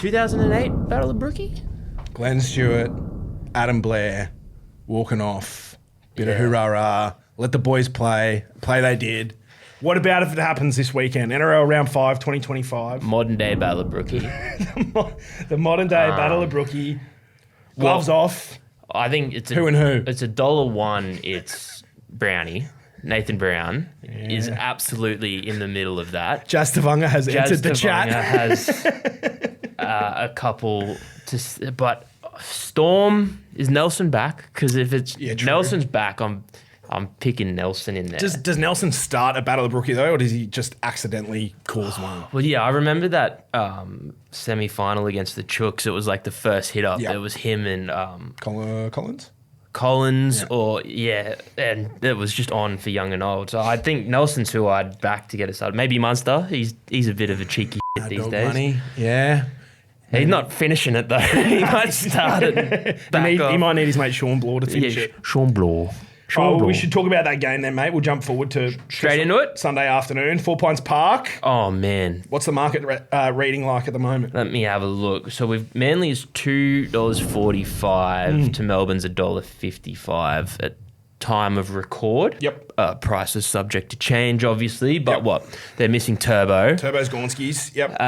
2008 Battle of Brookie? Glenn Stewart, Adam Blair, walking off, bit of hoorah, let the boys play they did. What about if it happens this weekend? NRL Round 5, 2025. Modern day Battle of Brookie. The modern day Battle of Brookie. Gloves off. I think it's Who and who? It's $1. It's Brownie. Nathan Brown is absolutely in the middle of that. Jastavunga has entered the chat. Has a couple but Storm, is Nelson back? Because if it's Nelson's back, I'm picking Nelson in there. Does Nelson start a Battle of Brookie though, or does he just accidentally cause one? Well, yeah, I remember that semi-final against the Chooks. It was like the first hit up. It was him and Collins, and it was just on for young and old. So I think Nelson's who I'd back to get us started. Maybe Munster. He's a bit of a cheeky shit these days. Money. Yeah. He's not finishing it though. He might start it. He might need his mate Shawn Blore to finish it. Shawn Blore. We should talk about that game then, mate. We'll jump forward to straight into it. Sunday afternoon, 4 Pines Park. Oh man, what's the market reading like at the moment? Let me have a look. So Manly is $2.45 to Melbourne's $1.55 at time of record. Yep. Price is subject to change, obviously, but what? They're missing Turbo. Turbo's Gornskis. Yep.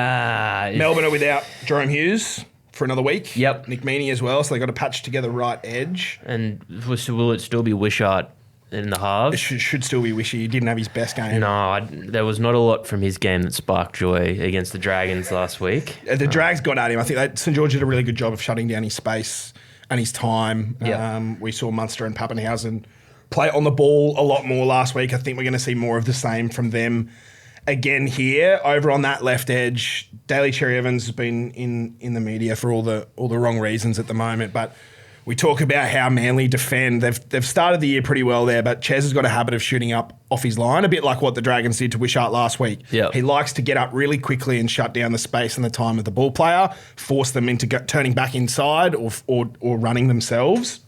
Melbourne are without Jerome Hughes for another week. Yep. Nick Meaney as well, so they got to patch together right edge. And will it still be Wishart in the halves? It should still be Wishy. He didn't have his best game. No, there was not a lot from his game that sparked joy against the Dragons last week. The Drags got at him. I think St George did a really good job of shutting down his space and his time. Yep. We saw Munster and Pappenhausen play on the ball a lot more last week. I think we're going to see more of the same from them again here. Over on that left edge, Daly Cherry Evans has been in the media for all the wrong reasons at the moment, but we talk about how Manly defend. They've started the year pretty well there, but Ches has got a habit of shooting up off his line, a bit like what the Dragons did to Wishart last week. Yep. He likes to get up really quickly and shut down the space and the time of the ball player, force them into turning back inside or running themselves.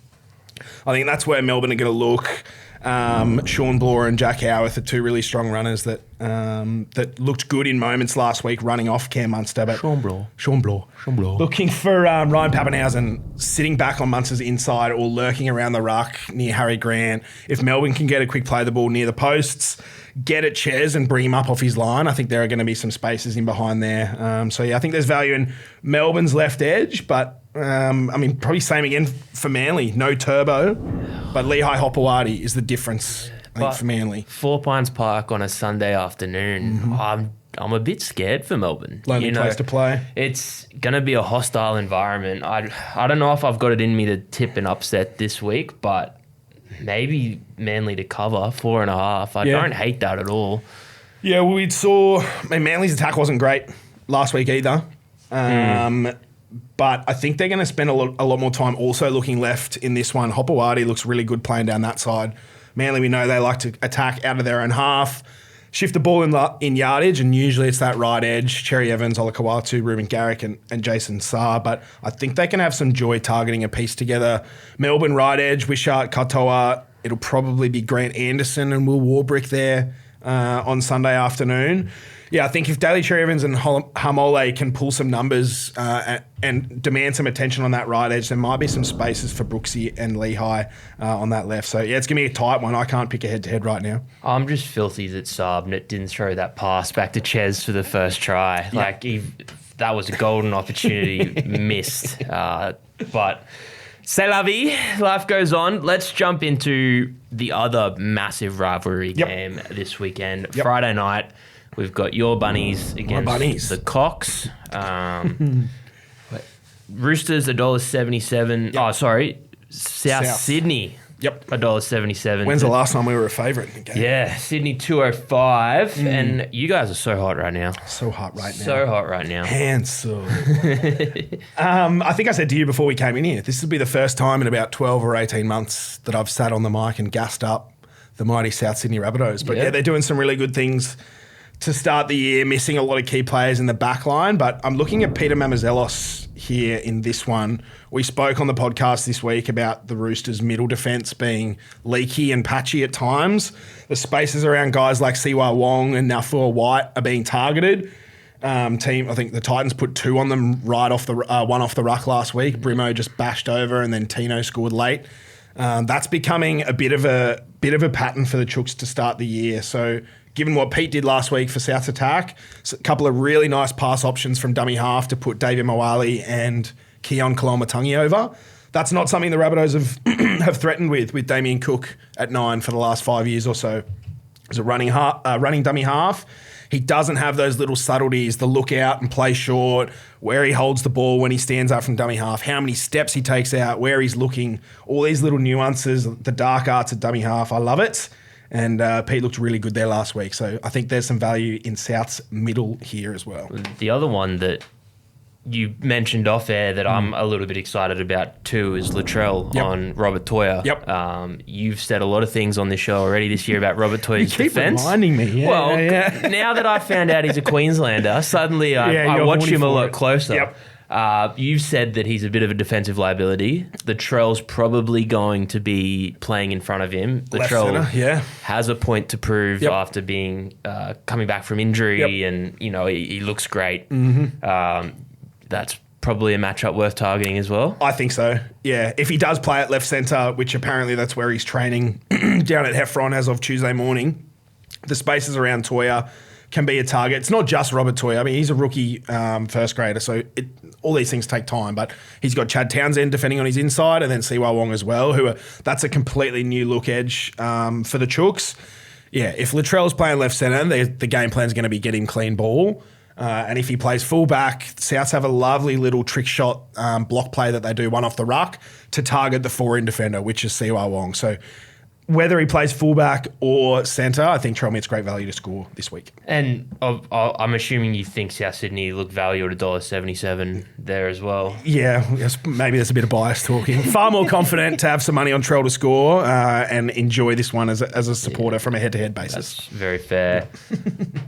I think that's where Melbourne are going to look. Shawn Blore and Jack Howarth are two really strong runners that looked good in moments last week running off Cam Munster. But Shawn Blore. Looking for Ryan Pappenhausen sitting back on Munster's inside or lurking around the ruck near Harry Grant. If Melbourne can get a quick play of the ball near the posts, get at Ches and bring him up off his line, I think there are going to be some spaces in behind there. I think there's value in Melbourne's left edge, but probably same again for Manly. No Turbo, but Lehigh Hopewadi is the difference, I think, for Manly. 4 Pines Park on a Sunday afternoon. Mm-hmm. I'm a bit scared for Melbourne. Lonely place to play. It's going to be a hostile environment. I don't know if I've got it in me to tip an upset this week, but maybe Manly to cover 4.5. I don't hate that at all. Yeah, we saw Manly's attack wasn't great last week either. But I think they're going to spend a lot more time also looking left in this one. Hopewadi looks really good playing down that side. Manly, we know they like to attack out of their own half, shift the ball in yardage, and usually it's that right edge, Cherry Evans, Olakawatu, Ruben Garrick, and Jason Saar. But I think they can have some joy targeting a piece together. Melbourne right edge, Wishart, Katoa. It'll probably be Grant Anderson and Will Warbrick there on Sunday afternoon. Yeah, I think if Daly Cherry Evans and Hamole can pull some numbers and demand some attention on that right edge, there might be some spaces for Brooksy and Lehigh on that left. So, yeah, it's going to be a tight one. I can't pick a head-to-head right now. I'm just filthy that Saab didn't throw that pass back to Ches for the first try. Yeah. That was a golden opportunity missed. But c'est la vie. Life goes on. Let's jump into the other massive rivalry game this weekend. Friday night. We've got your Bunnies against the Cocks. Roosters $1.77. Yep. Oh, sorry. South Sydney. Yep. $1.77. When's the last time we were a favourite? Yeah, Sydney 205. And you guys are so hot right now. So hot right now. So hot right now. Handsome. I think I said to you before we came in here, this will be the first time in about 12 or 18 months that I've sat on the mic and gassed up the mighty South Sydney Rabbitohs. But yeah, they're doing some really good things to start the year, missing a lot of key players in the back line. But I'm looking at Peter Mamazelos here in this one. We spoke on the podcast this week about the Roosters' middle defence being leaky and patchy at times. The spaces around guys like Siwa Wong and Nafua White are being targeted. team. I think the Titans put 2 on them right off the one off the ruck last week. Brimo just bashed over, and then Tino scored late. That's becoming a bit of a pattern for the Chooks to start the year. So given what Pete did last week for South's attack, a couple of really nice pass options from dummy half to put David Mawali and Keon Kalamatangi over. That's not something the Rabbitohs have threatened with Damien Cook at 9 for the last 5 years or so. As a running dummy half, he doesn't have those little subtleties, the look out and play short, where he holds the ball when he stands up from dummy half, how many steps he takes out, where he's looking, all these little nuances, the dark arts of dummy half. I love it. And Pete looked really good there last week. So I think there's some value in South's middle here as well. The other one that you mentioned off air that I'm a little bit excited about too is Latrell on Robert Toya. Yep. You've said a lot of things on this show already this year about Robert Toya's defence. Reminding me. Yeah, now that I found out he's a Queenslander, suddenly I watch him a lot closer. Yep. You've said that he's a bit of a defensive liability. Latrell's probably going to be playing in front of him. Latrell has a point to prove after being coming back from injury, and he looks great. That's probably a matchup worth targeting as well. I think so, yeah. If he does play at left centre, which apparently that's where he's training down at Heffron as of Tuesday morning, the spaces around Toya can be a target. It's not just Robert Toya. I mean, he's a rookie first grader, so all these things take time. But he's got Chad Townsend defending on his inside, and then Siwa Wong as well, that's a completely new look edge for the Chooks. Yeah, if Latrell's playing left centre, the game plan's going to be get him clean ball. And if he plays fullback, Souths have a lovely little trick shot block play that they do one off the ruck to target the 4-in defender, which is Siwa Wong. So whether he plays fullback or centre, I think Trelmeet's great value to score this week. And I'm assuming you think South Sydney look value at $1.77 there as well. Yeah, maybe there's a bit of bias talking. Far more confident to have some money on Trell to score and enjoy this one as a supporter from a head-to-head basis. That's very fair.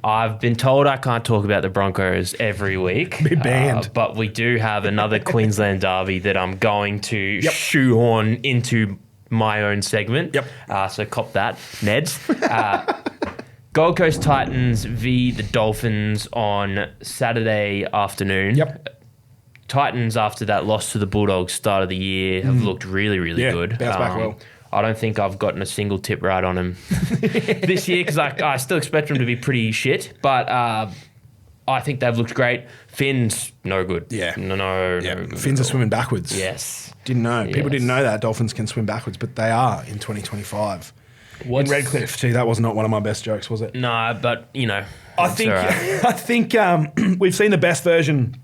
I've been told I can't talk about the Broncos every week. Be banned. But we do have another Queensland derby that I'm going to shoehorn into my own segment. So cop that, Neds. Gold Coast Titans v the Dolphins on Saturday afternoon. Titans, after that loss to the Bulldogs start of the year, have looked really, really good. Bounced back well. I don't think I've gotten a single tip right on him this year because I still expect them to be pretty shit, but I think they've looked great. Fins, no good. Yeah. No. Fins are swimming backwards. Yes. Didn't know. People didn't know that Dolphins can swim backwards, but they are in 2025. In Redcliffe, too. That was not one of my best jokes, was it? No, but, I think we've seen the best version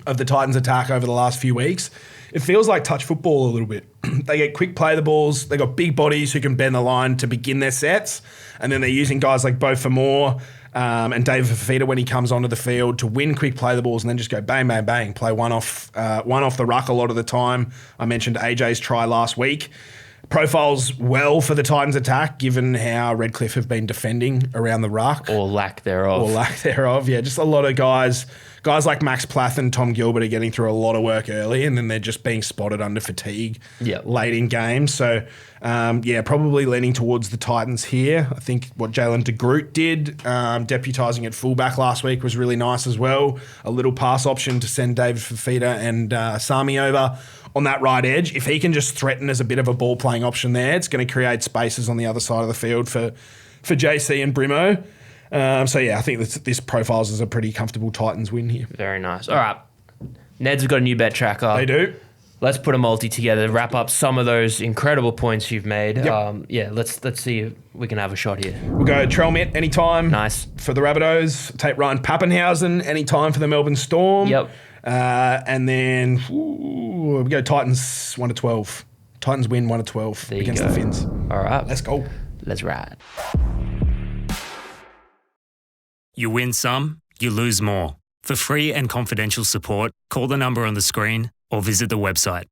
of the Titans attack over the last few weeks. It feels like touch football a little bit. They get quick play the balls. They got big bodies who can bend the line to begin their sets. And then they're using guys like Beau Fermor and David Fafita when he comes onto the field to win quick play the balls and then just go bang, bang, bang, play one off the ruck a lot of the time. I mentioned AJ's try last week. Profiles well for the Titans attack given how Redcliffe have been defending around the ruck. Or lack thereof. Yeah, just a lot of guys like Max Plath and Tom Gilbert are getting through a lot of work early and then they're just being spotted under fatigue late in games. So, probably leaning towards the Titans here. I think what Jalen de Groot did, deputising at fullback last week was really nice as well. A little pass option to send David Fafita and Sami over on that right edge. If he can just threaten as a bit of a ball-playing option there, it's going to create spaces on the other side of the field for JC and Brimo. I think this profiles as a pretty comfortable Titans win here. Very nice. All right. Neds have got a new bet tracker. They do. Let's put a multi together, wrap up some of those incredible points you've made. Let's see if we can have a shot here. We'll go Trelmet anytime. Nice. For the Rabbitohs. Take Ryan Pappenhausen anytime for the Melbourne Storm. And then we go Titans 1-12. Titans win 1-12 against the Finns. All right. Let's go. Let's ride. You win some, you lose more. For free and confidential support, call the number on the screen or visit the website